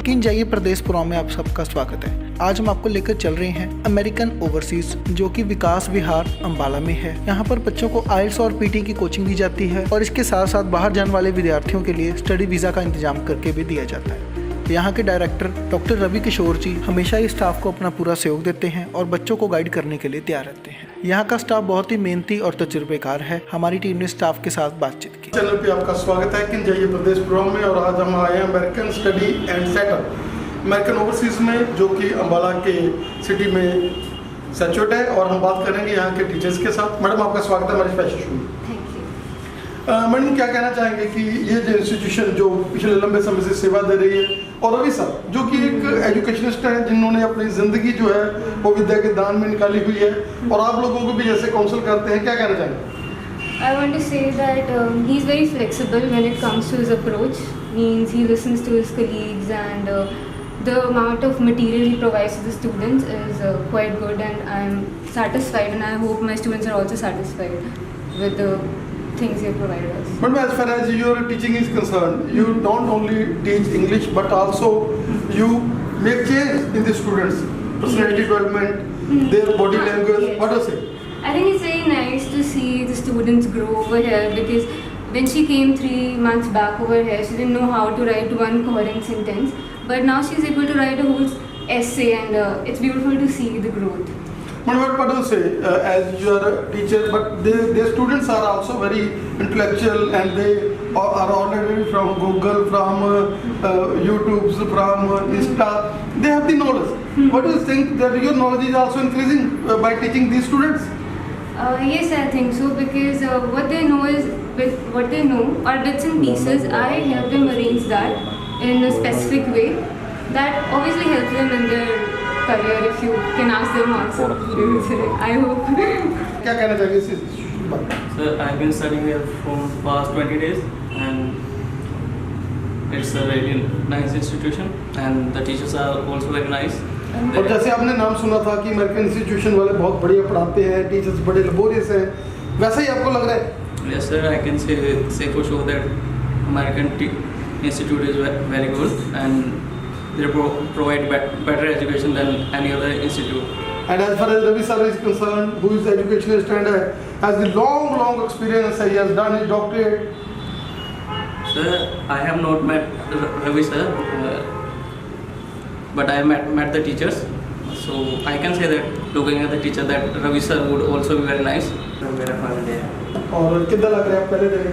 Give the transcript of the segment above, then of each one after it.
किन जाइए प्रदेश प्रो में आप सबका स्वागत है। आज हम आपको लेकर चल रहे हैं अमेरिकन ओवरसीज, जो कि विकास विहार अंबाला में है। यहाँ पर बच्चों को आइल्स और पीटी की कोचिंग दी जाती है और इसके साथ साथ बाहर जाने वाले विद्यार्थियों के लिए स्टडी वीजा का इंतजाम करके भी दिया जाता है। यहाँ के डायरेक्टर डॉक्टर रवि किशोर जी हमेशा ही स्टाफ को अपना पूरा सहयोग देते हैं और बच्चों को गाइड करने के लिए तैयार रहते हैं। यहाँ का स्टाफ बहुत ही मेहनती और तजुर्बेकार है। हमारी टीम ने स्टाफ के साथ बातचीत की। चैनल पे आपका स्वागत है किन जाइए प्रदेश प्रो में। और आज हम आए हैं American study and setup American overseas में, जो कि अंबाला के सिटी में सिचुएट है। और हम बात करेंगे यहाँ के टीचर्स के साथ। मैडम आपका स्वागत है हमारे स्पेशल शो में। मैडम क्या कहना चाहेंगे कि ये जो इंस्टीट्यूशन जो पिछले लंबे समय से सेवा दे रही है, और रवि साहब जो कि एक एजुकेशनिस्ट हैं जिन्होंने अपनी ज़िंदगी जो है वो विद्या के दान में निकाली हुई है, और आप लोगों को भी जैसे काउंसिल करते हैं, क्या कहना चाहेंगे? I want to say that he's very flexible when it comes to his approach. Means he listens to his colleagues, and the amount of material he provides to the students is quite good, and I'm satisfied, and I hope my students are also satisfied with the things he provided us. But as far as your teaching is concerned, you don't only teach English but also you make change in the students' personality development, their body language. Yes. What do you say? I think it's very nice to see the students grow over here, because when she came 3 months back over here, she didn't know how to write one coherent sentence, but now she's able to write a whole essay, and it's beautiful to see the growth. But what do you say as you are a teacher, but their students are also very intellectual, and they are already from Google, from YouTube, from Insta. They have the knowledge. What do you think that your knowledge is also increasing by teaching these students? Yes, I think so, because what they know are bits and pieces. I help them arrange that in a specific way that obviously helps them in their career. If you can ask them also, they will say, I hope. क्या कहना चाहिए इस बात? Sir, I've been studying here from past 20 days, and it's a really nice institution, and the teachers are also very nice. और जैसे आपने नाम सुना था कि अमेरिकन इंस्टीट्यूशन वाले बहुत बढ़िया पढ़ाते हैं, टीचर्स बड़े लेबोरियस हैं, वैसा ही आपको लग रहा है? Yes, sir. I can say for sure that American Institute is very good, and they provide better education than any other institute. And as far as Ravi sir is concerned, who is the educationist and has the long experience, he has done his doctorate. Sir, I have not met Ravi sir, but I met the teachers, so I can say that looking at the teacher that Ravi sir would also be very nice. मेरा first day है। और कितना लग रहा है पहले दिन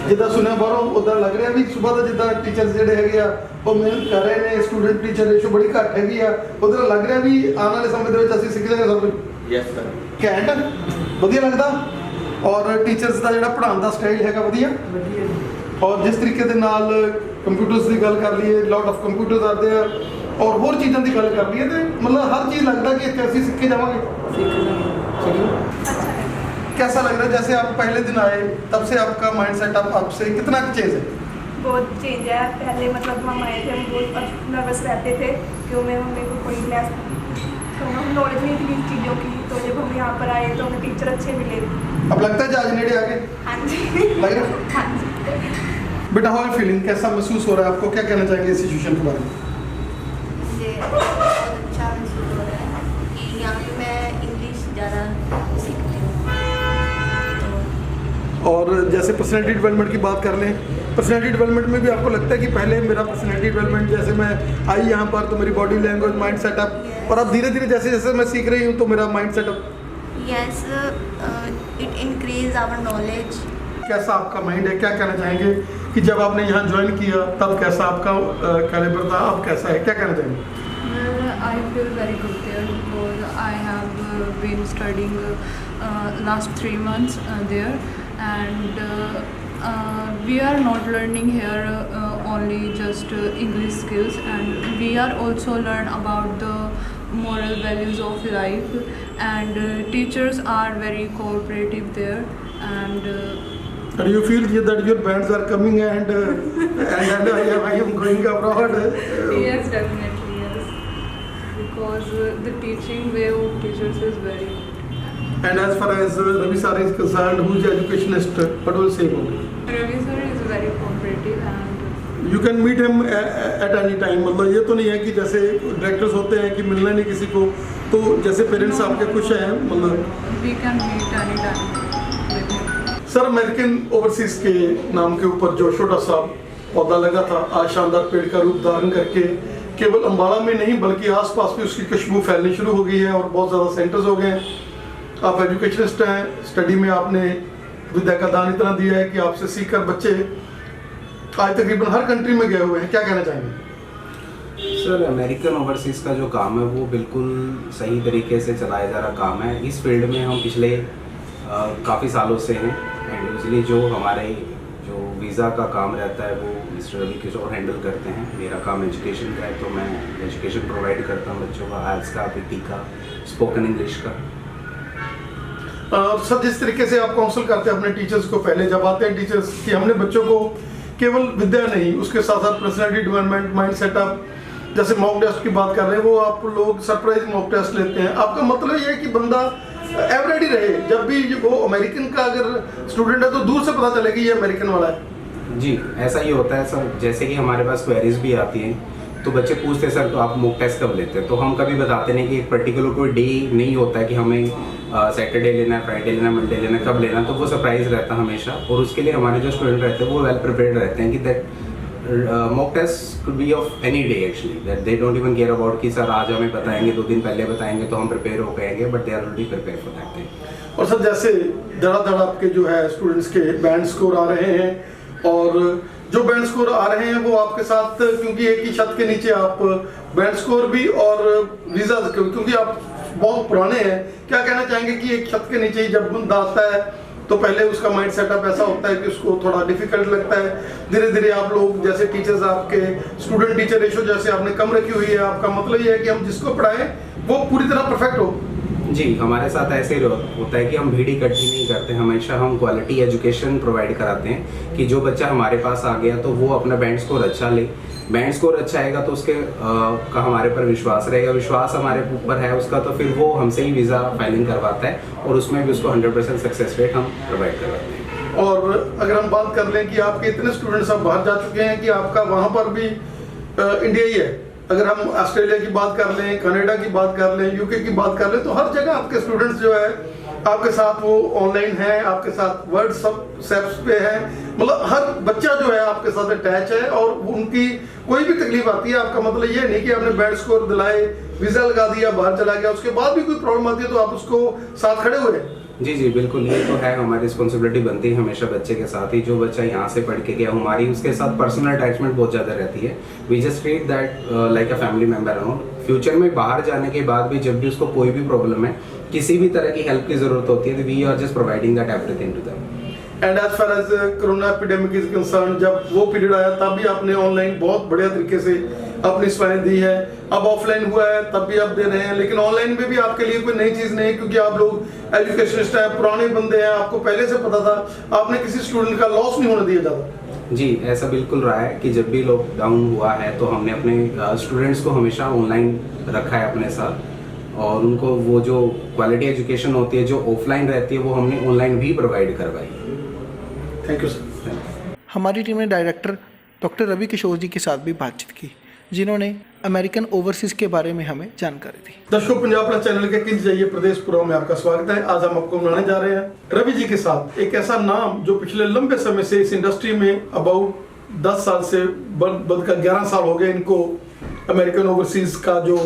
जिदा सुनया बारों उदा लग रहा है भी सुबह ਦਾ ਜਿੱਦਾਂ ਟੀਚਰਸ ਜਿਹੜੇ ਹੈਗੇ ਆ ਉਹ ਮਿਹਨਤ ਕਰ ਰਹੇ ਨੇ, ਸਟੂਡੈਂਟ ਟੀਚਰ ਰੇਸ਼ੋ ਬੜੀ ਘੱਟ ਹੈਗੀ ਆ, ਉਧਰ ਲੱਗ ਰਿਹਾ ਵੀ ਆਉਣ ਵਾਲੇ ਸਮੇਂ ਦੇ ਵਿੱਚ ਅਸੀਂ ਸਿੱਖ ਜਾਵਾਂਗੇ ਸਭ ਕੁਝ। Yes sir. ਘੈਂਟ ਵਧੀਆ ਲੱਗਦਾ। ਔਰ ਟੀਚਰਸ ਦਾ ਜਿਹੜਾ ਪੜ੍ਹਾਉਣ ਦਾ ਸਟਾਈਲ ਹੈਗਾ ਵਧੀਆ। ਔਰ ਜਿਸ ਤਰੀਕੇ ਦੇ ਨਾਲ ਕੰਪਿਊਟਰਸ ਦੀ ਗੱਲ ਕਰ ਲਈਏ, ਲੋਟ ਆਫ ਕੰਪਿਊਟਰਸ ਆਉਂਦੇ ਆ, और होर चीज़ों की गल कर लीए तो मतलब हर चीज़ लगता है कि इतने असी सीखे जावांगे। कैसा लग रहा है जैसे आप पहले दिन आए तब से आपका माइंड सेट आपसे कितना चेंज है? बहुत चेंज है। पहले मतलब हम आए थे, हम बहुत नर्वस रहते थे कि मेरे को कोई क्लास नॉलेज नहीं थी इन चीज़ों की, तो जब हम यहाँ पर आए तो हमें टीचर अच्छे मिले। अब लगता है जहाज नेड़े आगे? हाँ जी लग रहा है? हाँ जी। बेटा हाउ फीलिंग, कैसा महसूस हो रहा है आपको, क्या कहना चाहेंगे इस इंस्टीट्यूशन के बारे में? बहुत अच्छा महसूस हो रहा है कि यहाँ पे मैं इंग्लिश ज़्यादा सीखती हूँ। और जैसे पर्सनैलिटी डेवलपमेंट की बात कर लें, पर्सनैलिटी डेवलपमेंट में भी आपको लगता है कि पहले मेरा पर्सनैलिटी डेवलपमेंट जैसे मैं आई यहाँ पर तो मेरी बॉडी लैंग्वेज, माइंड सेटअप, और अब धीरे धीरे जैसे जैसे मैं सीख रही हूँ तो मेरा mind setup yes, it increase our knowledge. कैसा आपका माइंड है, क्या कहना चाहेंगे कि जब आपने यहाँ ज्वाइन किया तब कैसा आपका कैलिबर था, अब कैसा है, क्या कहना चाहेंगे? I feel very good there, because I have been studying last 3 months there, and we are not learning here only just English skills, and we are also learn about the moral values of life, and teachers are very cooperative there, and do you feel that your bands are coming and I am going abroad? yes, definitely yes, because the teaching way of teachers is very good. And as far as Ravi sir is concerned, who is the educationist, what will you say about it? Ravi sir is very cooperative, and you can meet him at any time, मतलब ये तो नहीं है कि जैसे directors होते हैं कि मिलना नहीं किसी को, तो जैसे पेरेंट्स आपके कुछ हैं मतलब We can meet anytime with him. Sir American overseas के नाम के ऊपर जो छोटा सा पौधा लगा था आज शानदार पेड़ का रूप धारण करके केवल अम्बाला में नहीं बल्कि आसपास भी उसकी खुशबू फैलनी शुरू हो गई है और बहुत ज़्यादा सेंटर्स हो गए हैं। आप एजुकेशनिस्ट हैं, स्टडी में आपने विद्या का दान इतना दिया है कि आपसे सीखकर बच्चे आज तकरीबन हर कंट्री में गए हुए हैं, क्या कहना चाहेंगे? सर अमेरिकन ओवरसीज़ का जो काम है वो बिल्कुल सही तरीके से चलाया जा रहा काम है। इस फील्ड में हम पिछले काफ़ी सालों से हैं एंड यूजली जो हमारे जो वीज़ा का काम रहता है वो मिस्टर रवि किशोर हैंडल करते हैं। मेरा काम एजुकेशन का है तो मैं एजुकेशन प्रोवाइड करता हूँ बच्चों का, आर्ट्स का, पीटी का, स्पोकन इंग्लिश का। सर जिस तरीके से आप काउंसिल करते हैं अपने टीचर्स को, पहले जब आते हैं टीचर्स कि हमने बच्चों को केवल विद्या नहीं उसके साथ साथ पर्सनैलिटी डेवलपमेंट, माइंड सेटअप, जैसे मॉक टेस्ट की बात कर रहे हैं वो आप लोग सरप्राइज मॉक टेस्ट लेते हैं। आपका मतलब ये है कि बंदा एवरेज ही रहे, जब भी वो अमेरिकन का अगर स्टूडेंट है तो दूर से पता चले कि ये अमेरिकन वाला है। जी ऐसा ही होता है सर। जैसे कि हमारे पास क्वेरीज भी आती हैं तो बच्चे पूछते हैं सर तो आप मॉक टेस्ट कब लेते हैं, तो हम कभी बताते नहीं कि एक पर्टिकुलर कोई डे नहीं होता है कि हमें सैटरडे लेना है, फ्राइडे लेना है, मंडे लेना है, कब लेना है, तो वो सरप्राइज रहता है हमेशा। और उसके लिए हमारे जो स्टूडेंट रहते हैं वो वेल प्रिपेयर्ड रहते हैं कि that mock test could be of any day actually, that they don't even care about कि सर आज हमें बताएंगे, 2 दिन पहले बताएंगे तो हम प्रिपेयर हो पाएंगे, but they are already prepare for that day. और सर जैसे धड़ाधड़ आपके जो है स्टूडेंट्स के बैंड स्कोर आ रहे हैं और जो बैंड स्कोर आ रहे हैं वो आपके साथ, क्योंकि एक ही छत के नीचे आप बैंड स्कोर भी और वीज़ा, क्योंकि आप बहुत पुराने हैं, क्या कहना चाहेंगे कि एक छत के नीचे ही जब बंदा आता है तो पहले उसका माइंड सेटअप ऐसा होता है कि उसको थोड़ा डिफिकल्ट लगता है, धीरे धीरे आप लोग जैसे टीचर्स आपके स्टूडेंट टीचर रेशो जैसे आपने कम रखी हुई है, आपका मतलब ये है कि हम जिसको पढ़ाएं वो पूरी तरह परफेक्ट हो? जी हमारे साथ ऐसे ही होता है कि हम भीड़ इकट्ठी नहीं करते, हमेशा हम क्वालिटी एजुकेशन प्रोवाइड कराते हैं कि जो बच्चा हमारे पास आ गया तो वो अपना बैंड स्कोर अच्छा ले, बैंड स्कोर अच्छा आएगा तो उसके का हमारे पर विश्वास रहेगा, विश्वास हमारे ऊपर है उसका तो फिर वो हमसे ही वीज़ा फाइलिंग करवाता है और उसमें भी उसको 100% सक्सेस रेट हम प्रोवाइड करवाते हैं। और अगर हम बात कर लें कि आपके इतने स्टूडेंट्स अब बाहर जा चुके हैं कि आपका वहाँ पर भी इंडिया ही है, अगर हम ऑस्ट्रेलिया की बात कर लें, कनाडा की बात कर लें, यूके की बात कर लें, तो हर जगह आपके स्टूडेंट्स जो है आपके साथ वो ऑनलाइन है, आपके साथ व्हाट्सएप पे है, मतलब हर बच्चा जो है आपके साथ अटैच है और उनकी कोई भी तकलीफ आती है, आपका मतलब ये नहीं कि आपने बैंड स्कोर दिलाए, वीज़ा लगा दिया, बाहर चला गया, उसके बाद भी कोई प्रॉब्लम आती है तो आप उसको साथ खड़े हुए हैं। जी बिल्कुल, ये तो है, हमारी रिस्पॉन्सिबिलिटी बनती है हमेशा बच्चे के साथ ही। जो बच्चा यहाँ से पढ़ के गया हमारी उसके साथ पर्सनल अटैचमेंट बहुत ज़्यादा रहती है। We just treat that like a family member. Future में बाहर जाने के बाद भी जब भी उसको कोई भी प्रॉब्लम है, किसी भी तरह की हेल्प की ज़रूरत होती है, तो we are just providing that everything to them. And as far as corona epidemic is concern, जब वो पीरियड आया तब भी आपने ऑनलाइन बहुत बढ़िया तरीके से अपनी सेवाएं दी है, अब ऑफलाइन हुआ है तब भी आप दे रहे हैं, लेकिन ऑनलाइन में भी आपके लिए कोई नई चीज़ नहीं है क्योंकि आप लोग एजुकेशनिस्ट हैं, पुराने बंदे हैं, आपको पहले से पता था, आपने किसी स्टूडेंट का लॉस नहीं होने दिया ज़्यादा। जी ऐसा बिल्कुल रहा है कि जब भी लॉकडाउन हुआ है तो हमने अपने स्टूडेंट्स को हमेशा ऑनलाइन रखा है अपने साथ, और उनको वो जो क्वालिटी एजुकेशन होती है जो ऑफलाइन रहती है वो हमने ऑनलाइन भी प्रोवाइड करवाई। Thank you sir. हमारी टीम ने डायरेक्टर डॉक्टर रवि किशोर जी के साथ भी बातचीत की, जिन्होंने अमेरिकन ओवरसीज के बारे में हमें जानकारी दी। दर्शकों, पंजाब प्लस चैनल के किंज जाइए प्रदेश प्रोग्राम में आपका स्वागत है। आज हम आपको मिलाने जा रहे हैं रवि जी के साथ, एक ऐसा नाम जो पिछले लंबे समय से इस इंडस्ट्री में अबाउट 10 साल से बढ़कर 11 साल हो गए इनको, अमेरिकन ओवरसीज का जो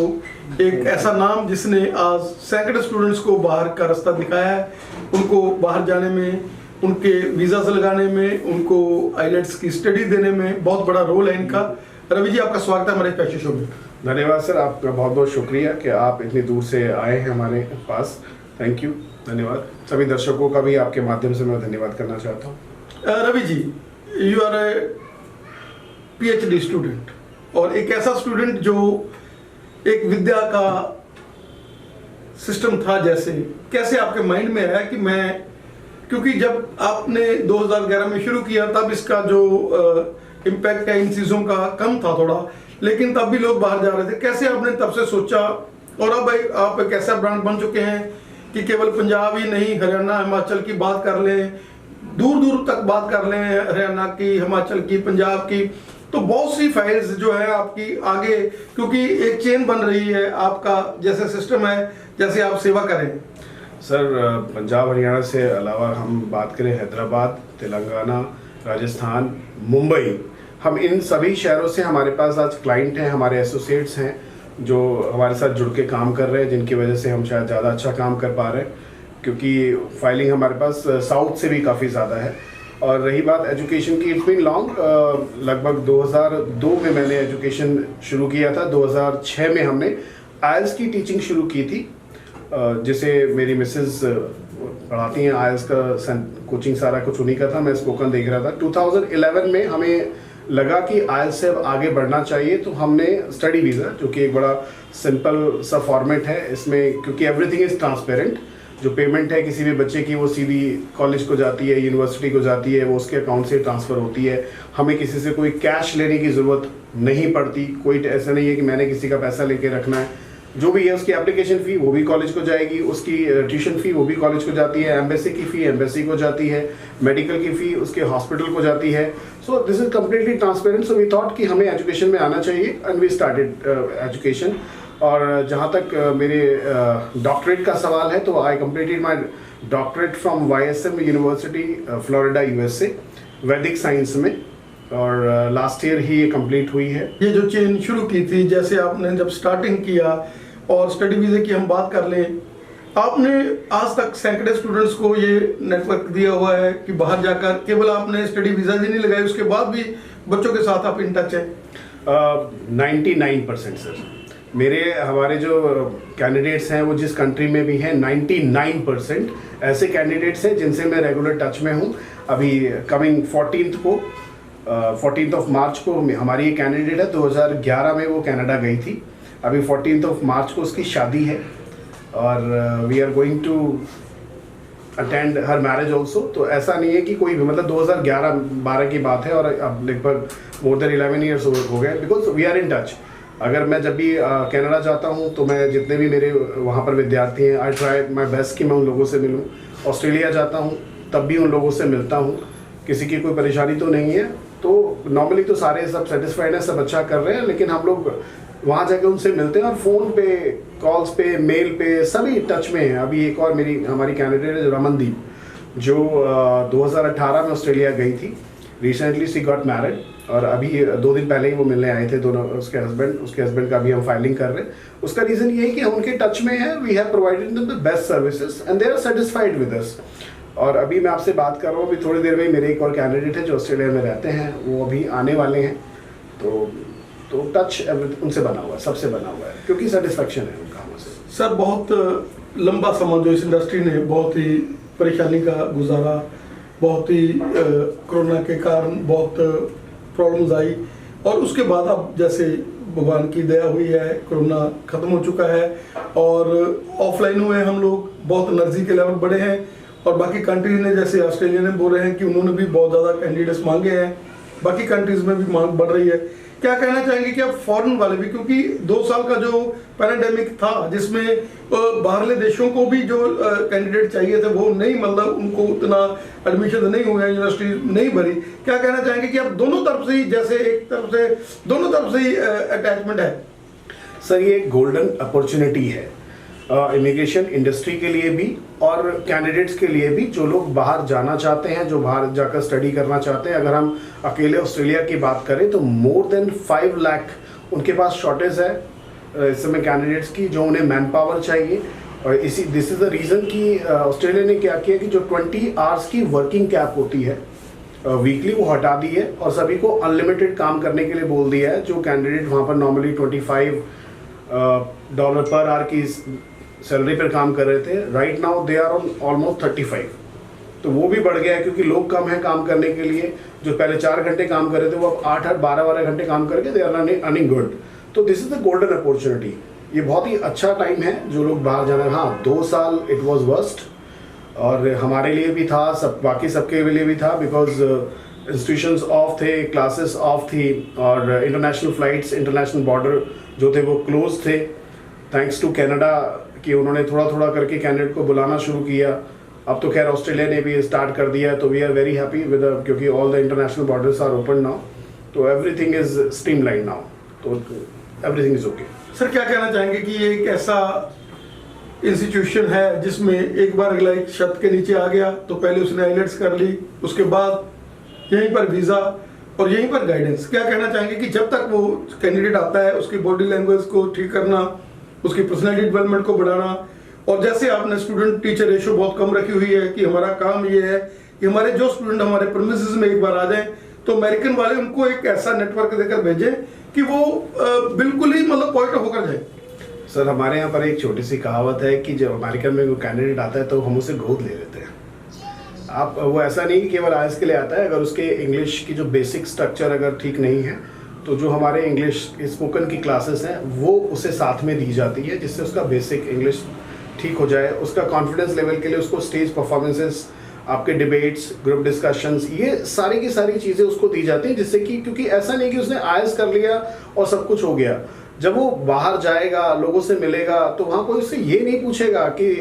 एक ऐसा नाम जिसने आज सैकड़ों स्टूडेंट्स को बाहर का रास्ता दिखाया है, उनको बाहर जाने में, उनके वीज़ास लगाने में, उनको आईलेट्स की स्टडी देने में बहुत बड़ा रोल है इनका। रवि जी, आपका स्वागत है हमारे स्पेशल शो में। धन्यवाद सर, आपका बहुत बहुत शुक्रिया कि आप इतनी दूर से आए हैं हमारे पास। थैंक यू, धन्यवाद। सभी दर्शकों का भी आपके माध्यम से मैं धन्यवाद करना चाहता हूँ। Ravi ji, you are a PhD student और एक ऐसा स्टूडेंट जो एक विद्या का सिस्टम था, जैसे कैसे आपके माइंड में आया कि मैं, क्योंकि जब आपने 2011 में शुरू किया तब इसका जो इम्पैक्ट है इन चीज़ों का कम था थोड़ा, लेकिन तब भी लोग बाहर जा रहे थे, कैसे आपने तब से सोचा, और अब आप एक ऐसा ब्रांड बन चुके हैं कि केवल पंजाब ही नहीं, हरियाणा हिमाचल की बात कर लें, दूर दूर तक बात कर लें, हरियाणा की, हिमाचल की, पंजाब की, तो बहुत सी फाइल्स जो है आपकी आगे, क्योंकि एक चेन बन रही है आपका, जैसे सिस्टम है जैसे आप सेवा करें। सर पंजाब हरियाणा से अलावा हम बात करें हैदराबाद, तेलंगाना, राजस्थान, मुंबई, हम इन सभी शहरों से हमारे पास आज क्लाइंट हैं, हमारे एसोसिएट्स हैं जो हमारे साथ जुड़ के काम कर रहे हैं, जिनकी वजह से हम शायद ज़्यादा अच्छा काम कर पा रहे हैं, क्योंकि फाइलिंग हमारे पास साउथ से भी काफ़ी ज़्यादा है। और रही बात एजुकेशन की, इट्स बीन लॉन्ग, लगभग 2002 में मैंने एजुकेशन शुरू किया था। 2006 में हमने आयल्स की टीचिंग शुरू की थी, जिसे मेरी मिसेस पढ़ाती हैं। आयल्स का कोचिंग सारा कुछ उन्हीं का था, मैं स्पोकन देख रहा था। 2011 में हमें लगा कि आयल्स से अब आगे बढ़ना चाहिए, तो हमने स्टडी वीज़ा, जो कि एक बड़ा सिंपल सा फॉर्मेट है, इसमें क्योंकि एवरीथिंग इज़ ट्रांसपेरेंट, जो पेमेंट है किसी भी बच्चे की वो सीधी कॉलेज को जाती है, यूनिवर्सिटी को जाती है, वो उसके अकाउंट से ट्रांसफ़र होती है। हमें किसी से कोई कैश लेने की ज़रूरत नहीं पड़ती, कोई ऐसा नहीं है कि मैंने किसी का पैसा लेके रखना है। जो भी है उसकी एप्लीकेशन फ़ी वो भी कॉलेज को जाएगी, उसकी ट्यूशन फ़ी वो भी कॉलेज को जाती है, एम्बेसी की फ़ी एम्बेसी को जाती है, मेडिकल की फ़ी उसके हॉस्पिटल को जाती है। So this is completely transparent. So we thought कि हमें एजुकेशन में आना चाहिए एंड वी स्टार्टेड एजुकेशन। और जहाँ तक मेरे डॉक्टरेट का सवाल है, तो I completed my doctorate from YSM university Florida USA वैदिक साइंस में, और लास्ट ईयर ही ये कंप्लीट हुई है। ये जो चेन शुरू की थी, जैसे आपने जब स्टार्टिंग किया, और स्टडी वीज़े की हम बात कर लें, आपने आज तक सैकड़े स्टूडेंट्स को ये नेटवर्क दिया हुआ है कि बाहर जाकर केवल आपने स्टडी वीज़ा ही नहीं लगाई, उसके बाद भी बच्चों के साथ आप इन टच हैं। 99% सर, हमारे जो कैंडिडेट्स हैं वो जिस कंट्री में भी हैं, 99% ऐसे कैंडिडेट्स हैं जिनसे मैं रेगुलर टच में हूँ। अभी कमिंग 14th ऑफ मार्च को हमारी ये कैंडिडेट है, 2011 में वो कनाडा गई थी। अभी 14th ऑफ मार्च को उसकी शादी है, और we are going to attend her marriage also. तो ऐसा नहीं है कि कोई भी, मतलब 2011-12 की बात है, और अब लगभग मोर देन 11 ईयर्स हो गए, because we are in touch. अगर मैं जब भी कनाडा जाता हूँ, तो मैं जितने भी मेरे वहाँ पर विद्यार्थी हैं, आई ट्राई माई बेस्ट कि मैं उन लोगों से मिलूँ। ऑस्ट्रेलिया जाता हूँ तब भी उन लोगों से मिलता हूँ, किसी की कोई परेशानी तो नहीं है। तो नॉर्मली तो सारे सब सेटिस्फाइड हैं, सब अच्छा कर रहे हैं, लेकिन हम लोग वहाँ जाके उनसे मिलते हैं, और फ़ोन पे, कॉल्स पे, मेल पे सभी टच में हैं। अभी एक और हमारी कैंडिडेट है रमनदीप, जो 2018 में ऑस्ट्रेलिया गई थी। रिसेंटली शी गॉट मैरिड, और अभी 2 दिन पहले ही वो मिलने आए थे दोनों, उसके हस्बैंड का भी हम फाइलिंग कर रहे हैं। उसका रीज़न ये है कि हम उनके टच में हैं, we have provided them the best services and they are satisfied with us. और अभी मैं आपसे बात कर रहा हूँ, अभी थोड़ी देर में मेरे एक और कैंडिडेट है जो ऑस्ट्रेलिया में रहते हैं, वो अभी आने वाले हैं। तो टच उनसे बना हुआ है, सबसे बना हुआ है, क्योंकि सेटिस्फैक्शन है उनका हमसे। सर, बहुत लंबा समय जो इस इंडस्ट्री ने बहुत ही परेशानी का गुजारा, बहुत ही कोरोना के कारण बहुत प्रॉब्लम्स आई, और उसके बाद अब जैसे भगवान की दया हुई है, कोरोना ख़त्म हो चुका है, और ऑफलाइन हुए हम लोग, बहुत एनर्जी के लेवल बढ़े हैं। और बाकी कंट्रीज ने, जैसे ऑस्ट्रेलिया ने बोल रहे हैं कि उन्होंने भी बहुत ज़्यादा कैंडिडेट्स मांगे हैं, बाकी कंट्रीज़ में भी मांग बढ़ रही है। क्या कहना चाहेंगे कि अब फॉरेन वाले भी, क्योंकि 2 साल का जो पैराडेमिक था, जिसमें बाहरले देशों को भी जो कैंडिडेट चाहिए थे वो नहीं, मतलब उनको उतना एडमिशन नहीं हुआ, यूनिवर्सिटी नहीं भरी। क्या कहना चाहेंगे कि अब दोनों तरफ से ही, जैसे एक तरफ से, दोनों तरफ से ही अटैचमेंट है? सर, ये एक गोल्डन अपॉर्चुनिटी है इमिग्रेशन इंडस्ट्री के लिए भी और कैंडिडेट्स के लिए भी, जो लोग बाहर जाना चाहते हैं, जो बाहर जाकर स्टडी करना चाहते हैं। अगर हम अकेले ऑस्ट्रेलिया की बात करें तो मोर देन 5 लाख उनके पास शॉर्टेज है इस समय कैंडिडेट्स की, जो उन्हें मैन पावर चाहिए। और दिस इज़ द रीज़न कि ऑस्ट्रेलिया ने क्या किया कि जो 20 आवर्स की वर्किंग कैप होती है वीकली, वो हटा दी है, और सभी को अनलिमिटेड काम करने के लिए बोल दिया है। जो कैंडिडेट वहाँ पर नॉर्मली $25 पर आवर की सैलरी पर काम कर रहे थे, right now they are on almost 35। तो वो भी बढ़ गया है, क्योंकि लोग कम हैं काम करने के लिए। जो पहले 4 घंटे काम कर रहे थे, वो अब 8 12 घंटे काम करके दे आर अर्निंग गुड। तो this is the golden opportunity. ये बहुत ही अच्छा टाइम है जो लोग बाहर जाना। हाँ, 2 साल इट वॉज वर्स्ट, और हमारे लिए भी था, बाकी सबके लिए भी था, बिकॉज इंस्टीट्यूशंस ऑफ थे, क्लासेस ऑफ थी, और इंटरनेशनल फ्लाइट्स, इंटरनेशनल बॉर्डर जो थे वो क्लोज थे। थैंक्स टू कनाडा कि उन्होंने थोड़ा थोड़ा करके कैंडिडेट को बुलाना शुरू किया। अब तो खैर ऑस्ट्रेलिया ने भी स्टार्ट कर दिया है, तो we are very happy with, क्योंकि all the international borders are open now. तो एवरीथिंग इज स्ट्रीमलाइन नाउ, तो एवरीथिंग इज ओके। सर क्या कहना चाहेंगे कि ये एक ऐसा इंस्टीट्यूशन है जिसमें एक बार लाइक छत के नीचे आ गया तो पहले उसने आइलेट्स कर ली, उसके बाद यहीं पर वीज़ा और यहीं पर गाइडेंस, क्या कहना चाहेंगे कि जब तक वो कैंडिडेट आता है उसकी बॉडी लैंग्वेज को ठीक करना, उसकी पर्सनैलिटी डेवलपमेंट को बढ़ाना, और जैसे आपने स्टूडेंट टीचर रेशो बहुत कम रखी हुई है कि हमारा काम ये है कि हमारे जो स्टूडेंट हमारे प्रीमिसेस में एक बार आ जाएं तो अमेरिकन वाले उनको एक ऐसा नेटवर्क देकर भेजें कि वो बिल्कुल ही मतलब पॉइंट होकर जाए। सर हमारे यहाँ पर एक छोटी सी कहावत है कि जब अमेरिकन में कोई कैंडिडेट आता है तो हम उसे गोद ले लेते हैं। आप वो ऐसा नहीं कि केवल आईएलटीएस के लिए आता है, अगर उसके इंग्लिश की जो बेसिक स्ट्रक्चर अगर ठीक नहीं है तो जो हमारे इंग्लिश स्पोकन की क्लासेस हैं वो उसे साथ में दी जाती है, जिससे उसका बेसिक इंग्लिश ठीक हो जाए। उसका कॉन्फिडेंस लेवल के लिए उसको स्टेज परफॉर्मेंसेस, आपके डिबेट्स, ग्रुप डिस्कशंस, ये सारी की सारी चीज़ें उसको दी जाती हैं, जिससे कि क्योंकि ऐसा नहीं कि उसने आईएलटीएस कर लिया और सब कुछ हो गया। जब वो बाहर जाएगा, लोगों से मिलेगा, तो वहाँ कोई उससे ये नहीं पूछेगा कि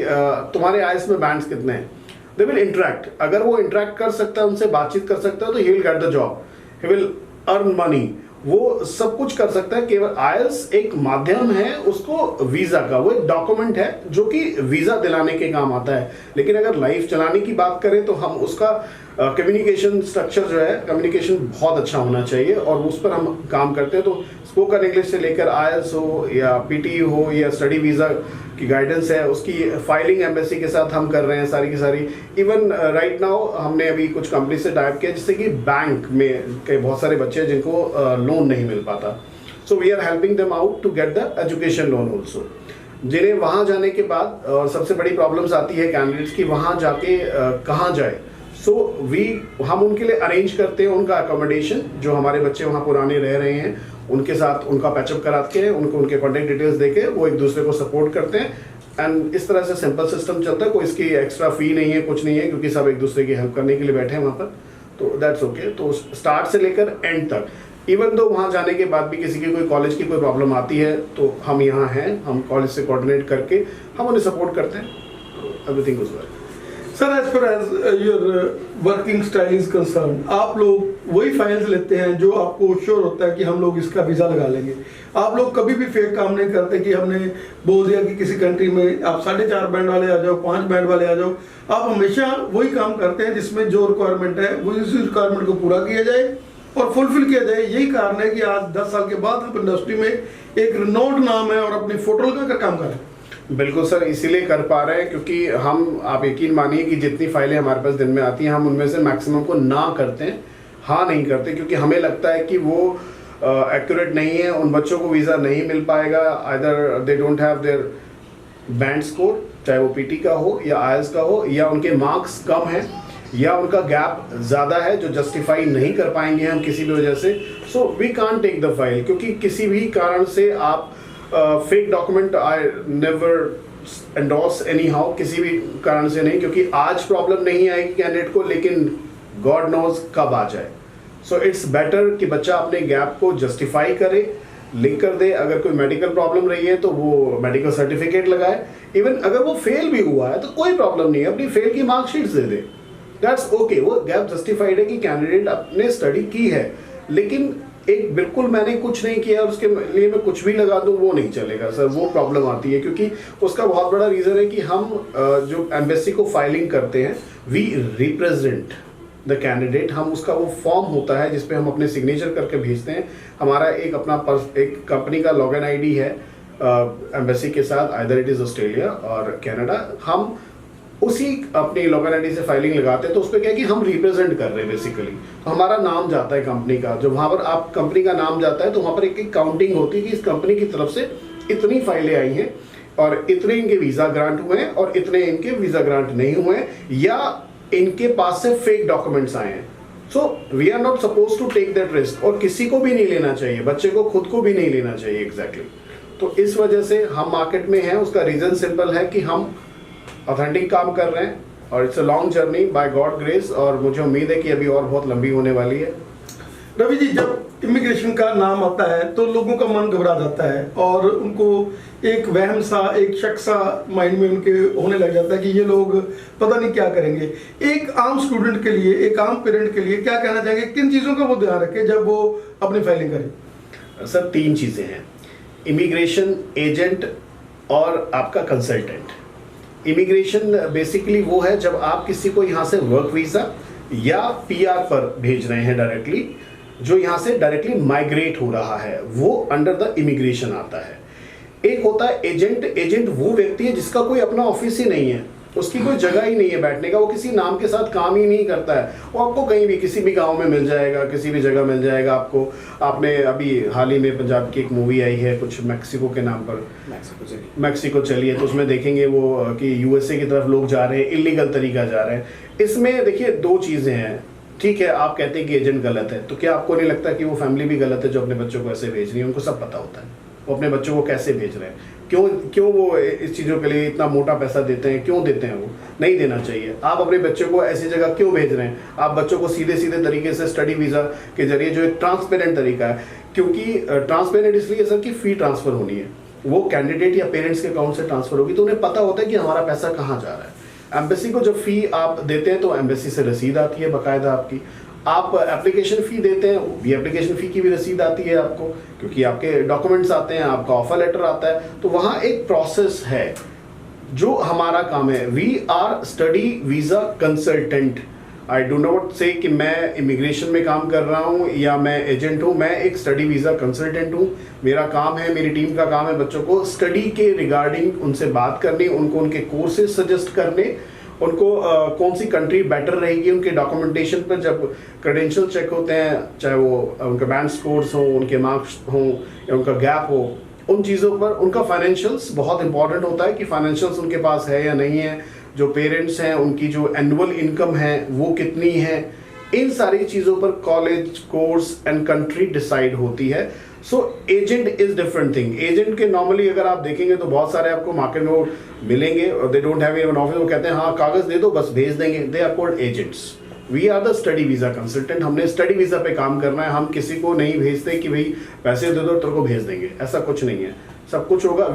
तुम्हारे आईएलटीएस में बैंड्स कितने हैं। They will interact. अगर वो इंटरेक्ट कर सकता है, उनसे बातचीत कर सकता है, तो he will get the job, he will earn money, वो सब कुछ कर सकता है। केवल आईएलटीएस एक माध्यम है उसको वीजा का, वो एक डॉक्यूमेंट है जो कि वीजा दिलाने के काम आता है। लेकिन अगर लाइफ चलाने की बात करें तो हम उसका कम्युनिकेशन स्ट्रक्चर जो है, कम्युनिकेशन बहुत अच्छा होना चाहिए और उस पर हम काम करते हैं। तो स्पोकन इंग्लिश से लेकर आईएलटीएस हो या पीटी हो या स्टडी वीज़ा की गाइडेंस है, उसकी फाइलिंग एम्बेसी के साथ हम कर रहे हैं सारी की सारी। इवन राइट नाउ हमने अभी कुछ कंपनी से टाइप किया जिससे कि बैंक में के बहुत सारे बच्चे हैं जिनको लोन नहीं मिल पाता, so we are helping them out to get the education loan also. जिन्हें वहाँ जाने के बाद और सबसे बड़ी प्रॉब्लम्स आती है कैंडिडेट्स की वहाँ जाके कहाँ जाए, सो हम उनके लिए अरेंज करते हैं उनका अकोमोडेशन। जो हमारे बच्चे वहाँ पुराने रह रहे हैं उनके साथ उनका पैचअप कराते हैं, उनको उनके कॉन्टैक्ट डिटेल्स देके वो एक दूसरे को सपोर्ट करते हैं। एंड इस तरह से सिंपल सिस्टम चलता है, कोई इसकी एक्स्ट्रा फी नहीं है, कुछ नहीं है, क्योंकि सब एक दूसरे की हेल्प करने के लिए बैठे हैं वहाँ पर, तो दैट्स ओके। तो स्टार्ट से लेकर एंड तक, इवन दो वहाँ जाने के बाद भी किसी की कोई कॉलेज की कोई प्रॉब्लम आती है तो हम यहाँ हैं, हम कॉलेज से कोऑर्डिनेट करके हम उन्हें सपोर्ट करते हैं, तो everything is well. Sir as far as your working style is concern, आप लोग वही फाइल्स लेते हैं जो आपको श्योर होता है कि हम लोग इसका वीज़ा लगा लेंगे। आप लोग कभी भी फेक काम नहीं करते कि हमने बोल दिया कि किसी कंट्री में आप 4.5 बैंड वाले आ जाओ, 5 बैंड वाले आ जाओ। आप हमेशा वही काम करते हैं जिसमें जो रिक्वायरमेंट है वो उस रिक्वायरमेंट को पूरा किया जाए और फुलफिल किया जाए। यही कारण है कि आज 10 साल के बाद आप इंडस्ट्री में एक रिनोड नाम है और अपनी फोटो लगाकर काम कर रहे हैं। बिल्कुल सर, इसीलिए कर पा रहे हैं क्योंकि हम, आप यकीन मानिए कि जितनी फाइलें हमारे पास दिन में आती हैं हम उनमें से मैक्सिमम को ना करते हैं, हाँ नहीं करते, क्योंकि हमें लगता है कि वो एक्यूरेट नहीं है, उन बच्चों को वीज़ा नहीं मिल पाएगा। Either they don't have their band score, चाहे वो पीटी का हो या आईएलटीएस का हो, या उनके मार्क्स कम हैं, या उनका गैप ज़्यादा है जो जस्टिफाई नहीं कर पाएंगे हम किसी भी वजह से। So we can't take the file, क्योंकि किसी भी कारण से आप fake document I never endorse anyhow, किसी भी कारण से नहीं, क्योंकि आज प्रॉब्लम नहीं आएगी कैंडिडेट को, लेकिन गॉड नोज कब आ जाए। सो इट्स बेटर कि बच्चा अपने गैप को जस्टिफाई करे, लिख कर दे। अगर कोई मेडिकल प्रॉब्लम रही है तो वो मेडिकल सर्टिफिकेट लगाए। इवन अगर वो फेल भी हुआ है तो कोई प्रॉब्लम नहीं है, अपनी फेल की marksheets they they, that's okay. वो गैप जस्टिफाइड है कि कैंडिडेट अपने स्टडी की है, लेकिन एक बिल्कुल मैंने कुछ नहीं किया और उसके लिए मैं कुछ भी लगा दूं वो नहीं चलेगा सर, वो प्रॉब्लम आती है। क्योंकि उसका बहुत बड़ा रीज़न है कि हम जो एम्बेसी को फाइलिंग करते हैं, वी रिप्रेजेंट द कैंडिडेट। हम उसका वो फॉर्म होता है जिसपे हम अपने सिग्नेचर करके भेजते हैं। हमारा एक अपना एक कंपनी का लॉगिन आईडी है एम्बेसी के साथ, आइदर इट इज़ ऑस्ट्रेलिया और कनाडा। हम उसी अपनी लॉगिन आईडी से फाइलिंग लगाते हैं, तो उस पर क्या है कि हम रिप्रेजेंट कर रहे हैं बेसिकली। तो हमारा नाम जाता है कंपनी का, जो वहाँ पर आप कंपनी का नाम जाता है तो वहाँ पर एक काउंटिंग होती है कि इस कंपनी की तरफ से इतनी फाइलें आई हैं और इतने इनके वीज़ा ग्रांट हुए हैं और इतने इनके वीज़ा ग्रांट नहीं हुए हैं, या इनके पास से फेक डॉक्यूमेंट्स आए हैं। So we are not suppose to take that risk, और किसी को भी नहीं लेना चाहिए, बच्चे को खुद को भी नहीं लेना चाहिए एग्जैक्टली। तो इस वजह से हम मार्केट में हैं। उसका रीज़न सिंपल है कि हम ऑथेंटिक काम कर रहे हैं और it's a long journey by God grace, और मुझे उम्मीद है कि अभी और बहुत लंबी होने वाली है। रवि जी, जब इमिग्रेशन का नाम आता है तो लोगों का मन घबरा जाता है और उनको एक वहम सा, एक शक सा माइंड में उनके होने लग जाता है कि ये लोग पता नहीं क्या करेंगे। एक आम स्टूडेंट के लिए, एक आम पेरेंट के लिए क्या कहना चाहेंगे, किन चीज़ों का वो ध्यान रखे जब वो अपनी फाइलिंग करे? सर 3 चीज़ें हैं, इमिग्रेशन एजेंट और आपका कंसल्टेंट। इमिग्रेशन बेसिकली वो है जब आप किसी को यहाँ से वर्क वीज़ा या PR पर भेज रहे हैं डायरेक्टली, जो यहाँ से डायरेक्टली माइग्रेट हो रहा है, वो अंडर द इमिग्रेशन आता है। एक होता है एजेंट। एजेंट वो व्यक्ति है जिसका कोई अपना ऑफिस ही नहीं है, उसकी कोई जगह ही नहीं है बैठने का, वो किसी नाम के साथ काम ही नहीं करता है। वो आपको कहीं भी किसी भी गांव में मिल जाएगा, किसी भी जगह मिल जाएगा आपको। आपने अभी हाल ही में पंजाब की एक मूवी आई है कुछ मैक्सिको के नाम पर, मैक्सिको चली है, तो उसमें देखेंगे वो कि USA की तरफ लोग जा रहे हैं, इलीगल तरीका जा रहे हैं। इसमें देखिए 2 चीज़ें हैं। ठीक है, आप कहते हैं कि एजेंट गलत है, तो क्या आपको नहीं लगता कि वो फैमिली भी गलत है जो अपने बच्चों को ऐसे भेज रही है? उनको सब पता होता है वो अपने बच्चों को कैसे भेज रहे हैं, क्यों वो इस चीज़ों के लिए इतना मोटा पैसा देते हैं, क्यों देते हैं, वो नहीं देना चाहिए। आप अपने बच्चों को ऐसी जगह क्यों भेज रहे हैं? आप बच्चों को सीधे सीधे तरीके से स्टडी वीज़ा के जरिए, जो एक ट्रांसपेरेंट तरीका है, क्योंकि ट्रांसपेरेंट इसलिए सर कि फ़ी ट्रांसफ़र होनी है, वो कैंडिडेट या पेरेंट्स के अकाउंट से ट्रांसफ़र होगी, तो उन्हें पता होता है कि हमारा पैसा कहाँ जा रहा है। एम्बेसी को जब फ़ी आप देते हैं तो एम्बेसी से रसीद आती है बाकायदा आपकी। आप एप्लीकेशन फ़ी देते हैं, भी एप्लीकेशन फ़ी की भी रसीद आती है आपको, क्योंकि आपके डॉक्यूमेंट्स आते हैं, आपका ऑफर लेटर आता है, तो वहाँ एक प्रोसेस है। जो हमारा काम है, we are study visa consultant. I do not say कि मैं इमिग्रेशन में काम कर रहा हूँ या मैं एजेंट हूँ, मैं एक स्टडी वीज़ा कंसल्टेंट हूँ। मेरा काम है, मेरी टीम का काम है बच्चों को स्टडी के रिगार्डिंग उनसे बात करनी, उनको उनके कोर्सेज सजेस्ट करने, उनको कौन सी कंट्री बेटर रहेगी, उनके डॉक्यूमेंटेशन पर जब क्रेडेंशियल चेक होते हैं, चाहे वो उनके बैंक स्कोर्स हों, उनके मार्क्स हों या उनका गैप हो, उन चीज़ों पर उनका फाइनेंशियल्स बहुत इंपॉर्टेंट होता है कि फाइनेंशियल्स उनके पास है या नहीं है, जो पेरेंट्स हैं उनकी जो एनुअल इनकम है वो कितनी है, इन सारी चीज़ों पर college, course and country decide होती है। So agent is different thing. Agent के नॉर्मली अगर आप देखेंगे तो बहुत सारे आपको मार्केट में वो मिलेंगे, they don't have an office, वो कहते हैं हाँ कागज़ दे दो बस भेज देंगे, they are called agents. We are the study visa consultant. हमने स्टडी वीज़ा पे काम करना है, हम किसी को नहीं भेजते कि भाई पैसे दे दो तेरे को भेज देंगे, ऐसा कुछ नहीं है। सब कुछ होगा,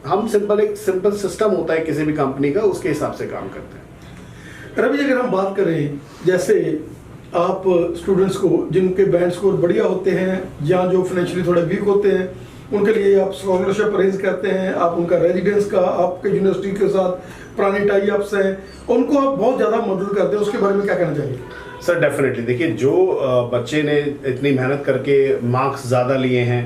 हम एक सिंपल सिस्टम होता है किसी भी कंपनी का, उसके हिसाब से काम करते हैं। रवि जी, अगर हम बात करें जैसे आप स्टूडेंट्स को जिनके बैंड स्कोर बढ़िया होते हैं या जो फाइनेंशियली थोड़े वीक होते हैं, उनके लिए आप स्कॉलरशिप अरेंज करते हैं, आप उनका रेजिडेंस का आपके यूनिवर्सिटी के साथ पुराने टाई अप्स हैं, उनको आप बहुत ज़्यादा मदद करते हैं, उसके बारे में क्या कहना चाहिए? सर डेफिनेटली, देखिए जो बच्चे ने इतनी मेहनत करके मार्क्स ज़्यादा लिए हैं,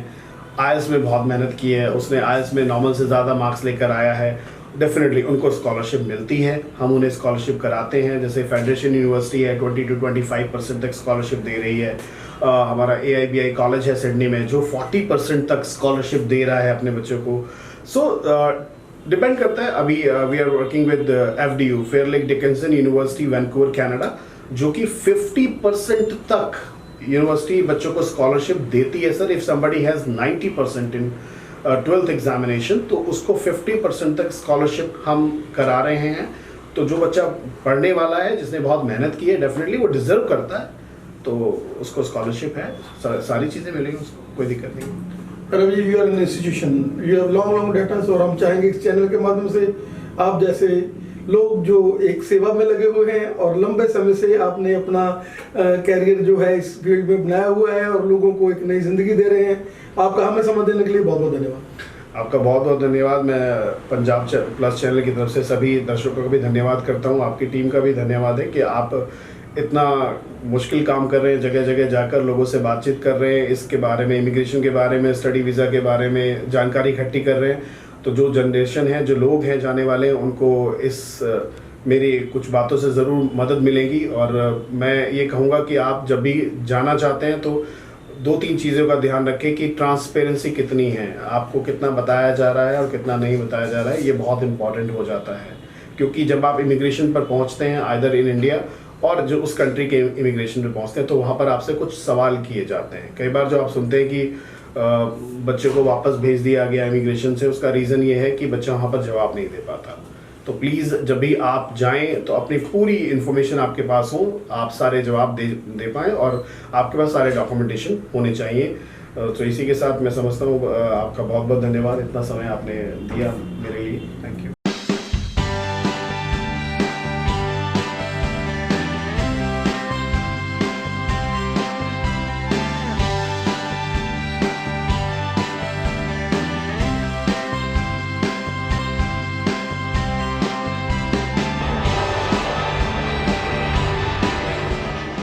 IELTS में बहुत मेहनत की है, उसने IELTS में नॉर्मल से ज़्यादा मार्क्स लेकर आया है, डेफिनेटली उनको स्कॉलरशिप मिलती है। हम उन्हें स्कॉलरशिप कराते हैं, जैसे फेडरेशन यूनिवर्सिटी है 20 to 25% तक स्कॉलरशिप दे रही है। हमारा AIBI कॉलेज है सिडनी में जो 40% तक स्कॉलरशिप दे रहा है अपने बच्चों को। सो डिपेंड करता है। अभी we are working with FDU, Fairleigh Dickinson University, Vancouver Canada, जो कि 50% तक यूनिवर्सिटी बच्चों को स्कॉलरशिप देती है। Sir if somebody has 90% in 12th examination, तो उसको 50% तक स्कॉलरशिप हम करा रहे हैं। तो जो बच्चा पढ़ने वाला है, जिसने बहुत मेहनत की है, डेफिनेटली वो डिजर्व करता है, तो उसको स्कॉलरशिप है, सारी चीज़ें मिलेंगी उसको, कोई दिक्कत नहीं। Ravi, you are an institution, you have long data, और हम चाहेंगे इस चैनल के माध्यम से आप जैसे लोग जो एक सेवा में लगे हुए हैं और लंबे समय से आपने अपना कैरियर जो है इस फील्ड में बनाया हुआ है और लोगों को एक नई जिंदगी दे रहे हैं, आपका हमें समय देने के लिए बहुत बहुत धन्यवाद। आपका बहुत बहुत धन्यवाद। मैं पंजाब प्लस चैनल की तरफ से सभी दर्शकों का भी धन्यवाद करता हूं। आपकी टीम का भी धन्यवाद है कि आप इतना मुश्किल काम कर रहे हैं, जगह जगह जाकर लोगों से बातचीत कर रहे हैं, इसके बारे में, इमिग्रेशन के बारे में, स्टडी वीज़ा के बारे में जानकारी इकट्ठी कर रहे हैं। तो जो जनरेशन है, जो लोग हैं जाने वाले हैं, उनको इस मेरी कुछ बातों से ज़रूर मदद मिलेगी। और मैं ये कहूँगा कि आप जब भी जाना चाहते हैं तो 2-3 चीज़ों का ध्यान रखें कि ट्रांसपेरेंसी कितनी है, आपको कितना बताया जा रहा है और कितना नहीं बताया जा रहा है, ये बहुत इंपॉर्टेंट हो जाता है। क्योंकि जब आप इमिग्रेशन पर पहुँचते हैं, आइदर इन इंडिया और जो उस कंट्री के इमिग्रेशन पर पहुँचते हैं, तो वहाँ पर आपसे कुछ सवाल किए जाते हैं। कई बार जो आप सुनते हैं कि बच्चे को वापस भेज दिया गया इमिग्रेशन से, उसका रीज़न ये है कि बच्चा वहाँ पर जवाब नहीं दे पाता। तो प्लीज़ जब भी आप जाएं तो अपनी पूरी इन्फॉर्मेशन आपके पास हो, आप सारे जवाब दे पाएँ और आपके पास सारे डॉक्यूमेंटेशन होने चाहिए। तो इसी के साथ मैं समझता हूँ आपका बहुत बहुत धन्यवाद, इतना समय आपने दिया मेरे लिए। Thank you.